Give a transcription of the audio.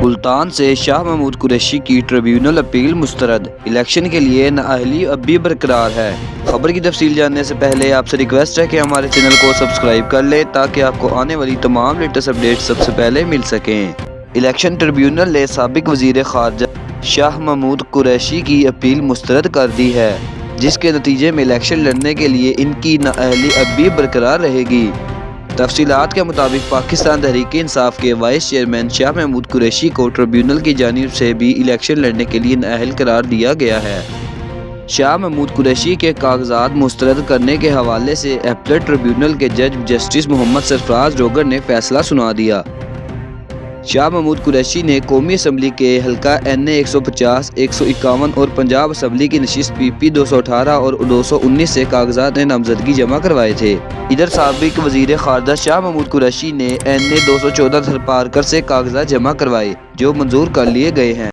ملتان سے شاہ محمود قریشی کی tribunal appeal مسترد، الیکشن کے لیے نااہلی اب بھی برقرار ہے۔ خبر کی تفصیل جاننے سے پہلے آپ سے ریکویسٹ ہے کہ ہمارے چینل کو سبسکرائب کر لیں تاکہ آپ کو آنے والی تمام لیٹسٹ اپڈیٹ سب سے پہلے مل سکیں۔ الیکشن ٹریبیونل نے سابق وزیر خارجہ شاہ محمود قریشی کی اپیل مسترد کر دی ہے، جس کے نتیجے میں الیکشن لڑنے کے لیے ان کی نااہلی اب بھی برقرار رہے گی۔ تفصیلات کے مطابق پاکستان تحریک انصاف کے وائس چیئرمین شاہ محمود قریشی کو ٹریبیونل کی جانب سے بھی الیکشن لڑنے کے لیے نااہل قرار دیا گیا ہے۔ شاہ محمود قریشی کے کاغذات مسترد کرنے کے حوالے سے اپیلٹ ٹریبیونل کے جج جسٹس محمد سرفراز ڈوگر نے فیصلہ سنا دیا۔ شاہ محمود قریشی نے قومی اسمبلی کے حلقہ NA 150، 151 اور پنجاب اسمبلی کی نشست PP 218 اور 219 سے کاغذات نامزدگی جمع کروائے تھے۔ ادھر سابق وزیر خارجہ شاہ محمود قریشی نے NA 214 تھرپارکر سے کاغذات جمع کروائے، جو منظور کر لیے گئے ہیں۔